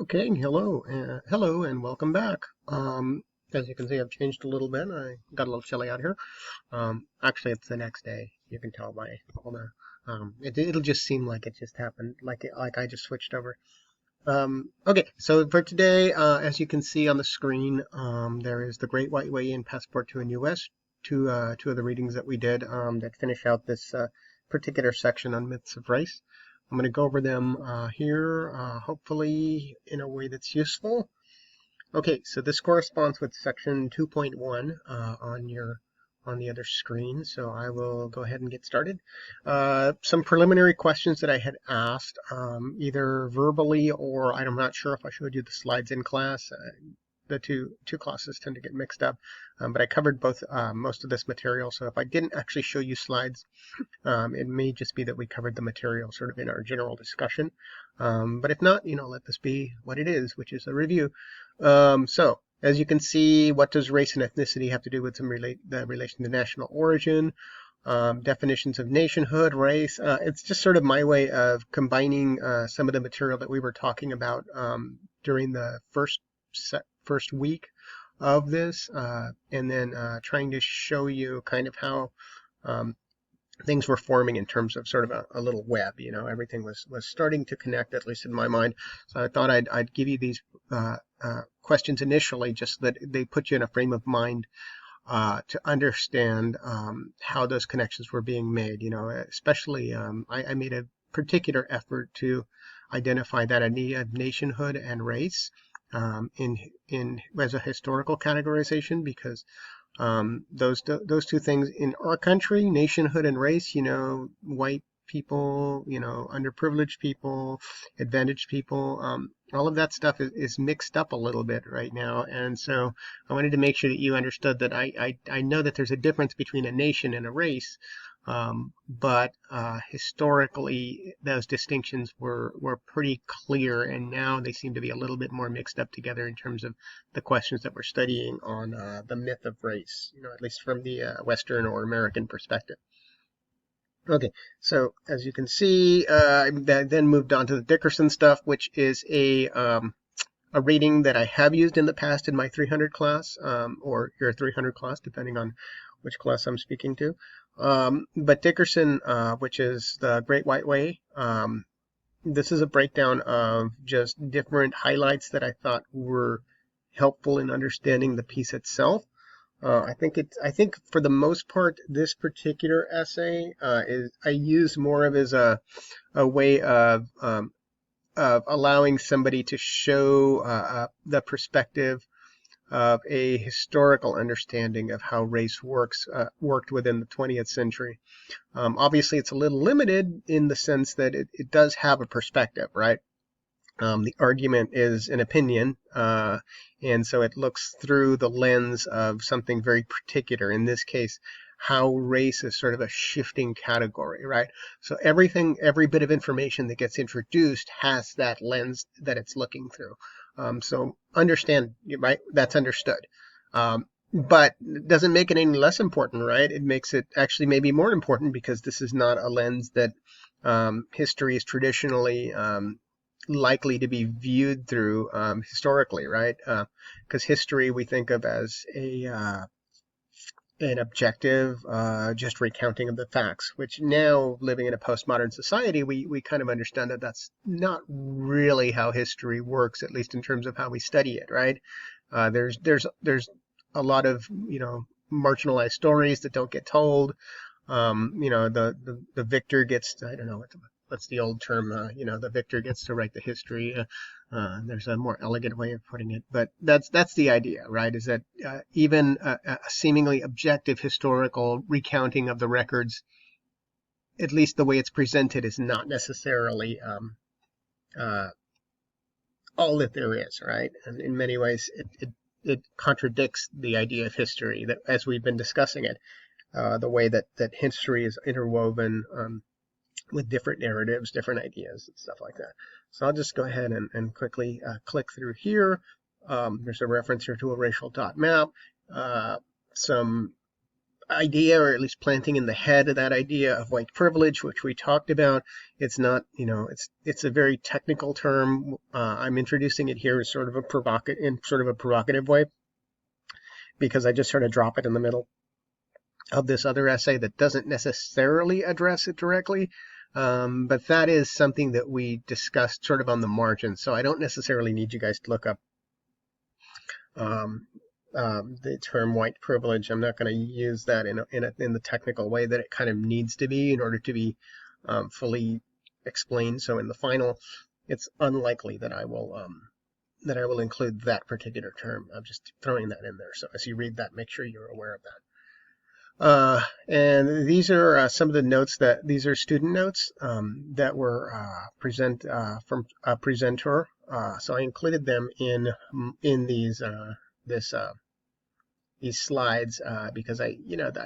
Okay, hello, and welcome back. As you can see, I've changed a little bit. I got a little chilly out here. Actually, it's the next day. You can tell by all the. It'll just seem like it just happened, like I just switched over. Okay, so for today, as you can see on the screen, there is the Great White Way in Passport to a New West. Two of the readings that we did that finish out this particular section on myths of race. I'm going to go over them here, hopefully in a way that's useful. Okay, so this corresponds with section 2.1 on the other screen. So I will go ahead and get started. Some preliminary questions that I had asked, either verbally or I'm not sure if I showed you the slides in class. The two classes tend to get mixed up, but I covered both most of this material. So if I didn't actually show you slides, it may just be that we covered the material sort of in our general discussion. But if not, let this be what it is, which is a review. So, as you can see, what does race and ethnicity have to do with the relation to national origin? Definitions of nationhood, race. It's just sort of my way of combining some of the material that we were talking about during the first week of this, and then trying to show you kind of how things were forming in terms of sort of a little web. Everything was starting to connect, at least in my mind. So I thought I'd give you these questions initially, just so that they put you in a frame of mind to understand how those connections were being made. Especially I made a particular effort to identify that idea of nationhood and race in as a historical categorization, because those two things in our country, nationhood and race, white people, underprivileged people, advantaged people, all of that stuff is mixed up a little bit right now. And so I wanted to make sure that you understood that I know that there's a difference between a nation and a race. But historically, those distinctions were pretty clear, and now they seem to be a little bit more mixed up together in terms of the questions that we're studying on the myth of race, at least from the Western or American perspective. Okay, so as you can see, I then moved on to the Dickerson stuff, which is a rating that I have used in the past in my 300 class, or your 300 class, depending on which class I'm speaking to. But Dickerson, which is the Great White Way, this is a breakdown of just different highlights that I thought were helpful in understanding the piece itself. I think for the most part, this particular essay is I use more of as a way of allowing somebody to show the perspective of a historical understanding of how race worked within the 20th century. Obviously, it's a little limited in the sense that it does have a perspective, right? The argument is an opinion, and so it looks through the lens of something very particular. In this case, how race is sort of a shifting category, right? So every bit of information that gets introduced has that lens that it's looking through. So understand, right? That's understood. But it doesn't make it any less important, right? It makes it actually maybe more important, because this is not a lens that history is traditionally likely to be viewed through historically, right? Because history we think of as an objective, just recounting of the facts, which now, living in a postmodern society, we kind of understand that that's not really how history works, at least in terms of how we study it, right? There's a lot of marginalized stories that don't get told. The victor gets to, I don't know what's the old term, the victor gets to write the history. There's a more elegant way of putting it, but that's the idea, right? Is that even a seemingly objective historical recounting of the records, at least the way it's presented, is not necessarily uh, all that there is, right? And in many ways, it contradicts the idea of history that, as we've been discussing it, the way that history is interwoven with different narratives, different ideas, and stuff like that. So I'll just go ahead and quickly click through here. There's a reference here to a racial dot map, some idea, or at least planting in the head of that idea of white privilege, which we talked about. It's not, it's a very technical term. I'm introducing it here as sort of a provocative way, because I just sort of drop it in the middle of this other essay that doesn't necessarily address it directly. But that is something that we discussed sort of on the margin. So I don't necessarily need you guys to look up the term white privilege. I'm not going to use that in the technical way that it kind of needs to be in order to be fully explained. So in the final, it's unlikely that I will include that particular term. I'm just throwing that in there. So as you read that, make sure you're aware of that. And these are some of the notes these are student notes that were from a presenter. So I included them in these these slides because I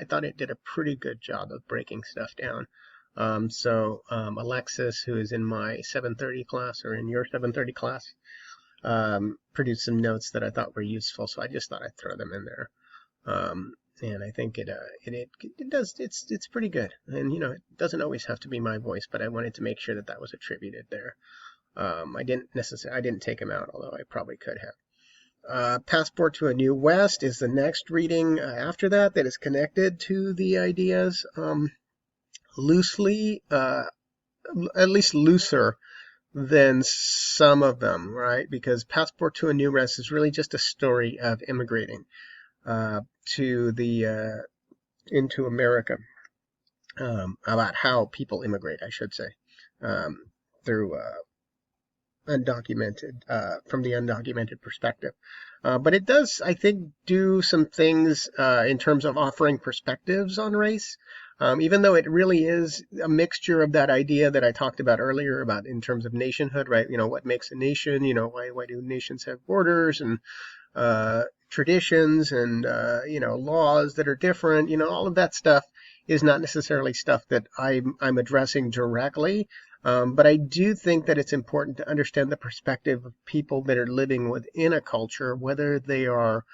thought it did a pretty good job of breaking stuff down. Alexis, who is in my 7:30 class, or in your 7:30 class, produced some notes that I thought were useful. So I just thought I'd throw them in there. And I think it does. It's pretty good. And it doesn't always have to be my voice, but I wanted to make sure that was attributed there. I didn't take them out, although I probably could have. Passport to a New West is the next reading after that is connected to the ideas loosely, at least looser than some of them, right? Because Passport to a New West is really just a story of immigrating into America, about how people immigrate, I should say, through undocumented, from the undocumented perspective. But it does, I think, do some things in terms of offering perspectives on race, even though it really is a mixture of that idea that I talked about earlier about in terms of nationhood, right? What makes a nation? Why do nations have borders and traditions and laws that are different? All of that stuff is not necessarily stuff that I'm addressing directly. But I do think that it's important to understand the perspective of people that are living within a culture, whether they are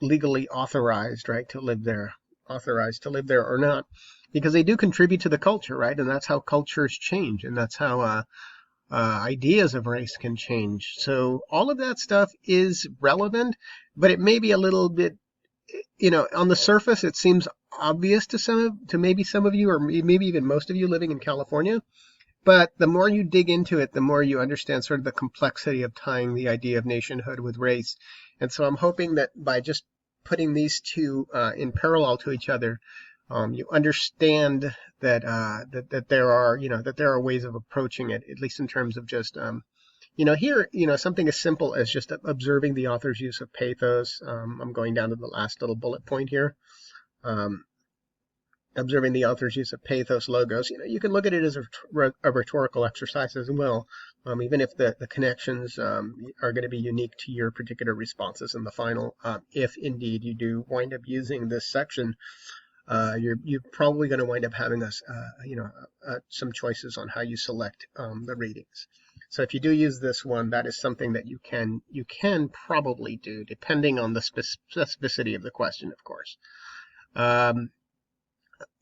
legally authorized, right, to live there, or not, because they do contribute to the culture, right? And that's how cultures change, and that's how ideas of race can change. So all of that stuff is relevant, but it may be a little bit, on the surface, it seems obvious to maybe some of you, or maybe even most of you living in California. But the more you dig into it, the more you understand sort of the complexity of tying the idea of nationhood with race. And so I'm hoping that by just putting these two in parallel to each other, you understand that that there are ways of approaching it, at least in terms of just here, something as simple as just observing the author's use of pathos. I'm going down to the last little bullet point here. Observing the author's use of pathos logos. You can look at it as a rhetorical exercise as well, even if the connections are going to be unique to your particular responses in the final. If indeed you do wind up using this section, you're probably going to wind up having some choices on how you select the readings. So if you do use this one, that is something that you can probably do, depending on the specificity of the question, of course.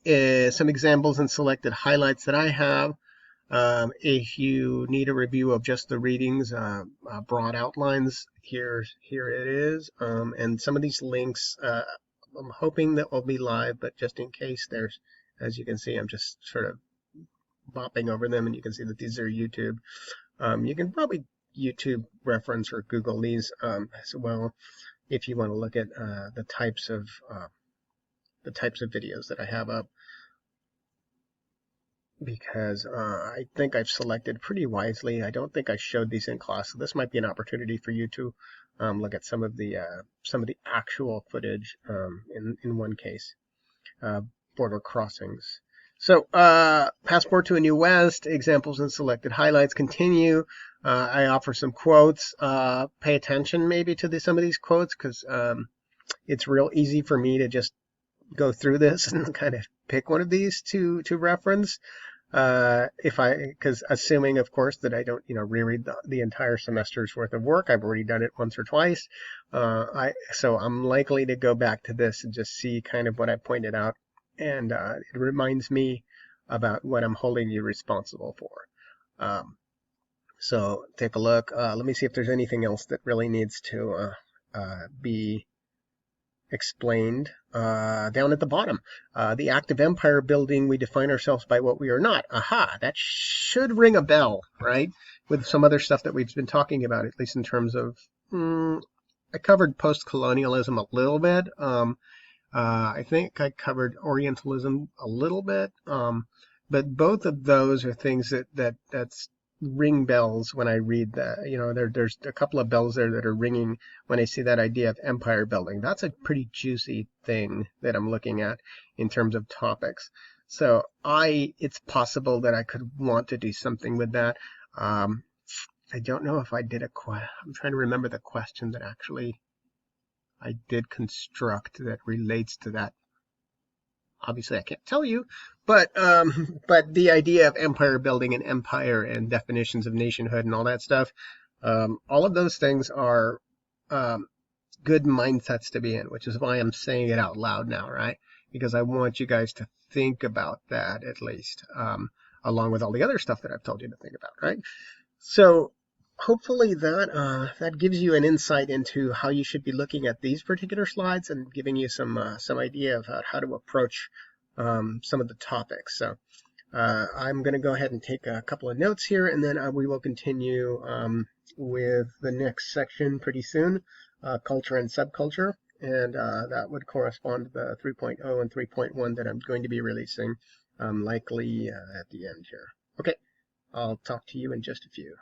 Some examples and selected highlights that I have. If you need a review of just the readings, broad outlines, here it is. And some of these links, I'm hoping that will be live, but just in case as you can see, I'm just sort of bopping over them, and you can see that these are YouTube. You can probably YouTube reference or Google these as well if you want to look at the types of videos that I have up, because I think I've selected pretty wisely. I don't think I showed these in class, so this might be an opportunity for you to look at some of the actual footage. In one case, border crossings. So Passport to a New West, examples and selected highlights continue. I offer some quotes. Pay attention maybe to some of these quotes, because it's real easy for me to just go through this and kind of pick one of these to reference. because assuming, of course, that I don't, reread the entire semester's worth of work. I've already done it once or twice. So I'm likely to go back to this and just see kind of what I pointed out. And it reminds me about what I'm holding you responsible for. So take a look. Let me see if there's anything else that really needs to be explained down at the bottom. The active empire building, we define ourselves by what we are not. Aha, that should ring a bell, right? With some other stuff that we've been talking about, at least in terms of, I covered post-colonialism a little bit. I think I covered Orientalism a little bit. But both of those are things that's ring bells when I read that. There's a couple of bells there that are ringing when I see that idea of empire building. That's a pretty juicy thing that I'm looking at in terms of topics. So it's possible that I could want to do something with that. I don't know if I did I'm trying to remember the question that actually I did construct that relates to that. Obviously, I can't tell you, but the idea of empire building and empire and definitions of nationhood and all that stuff, all of those things are good mindsets to be in, which is why I'm saying it out loud now, right? Because I want you guys to think about that at least, along with all the other stuff that I've told you to think about, right? So hopefully that gives you an insight into how you should be looking at these particular slides and giving you some idea of how to approach some of the topics. So I'm going to go ahead and take a couple of notes here, and then we will continue with the next section pretty soon, culture and subculture, and that would correspond to the 3.0 and 3.1 that I'm going to be releasing likely at the end here. Okay, I'll talk to you in just a few.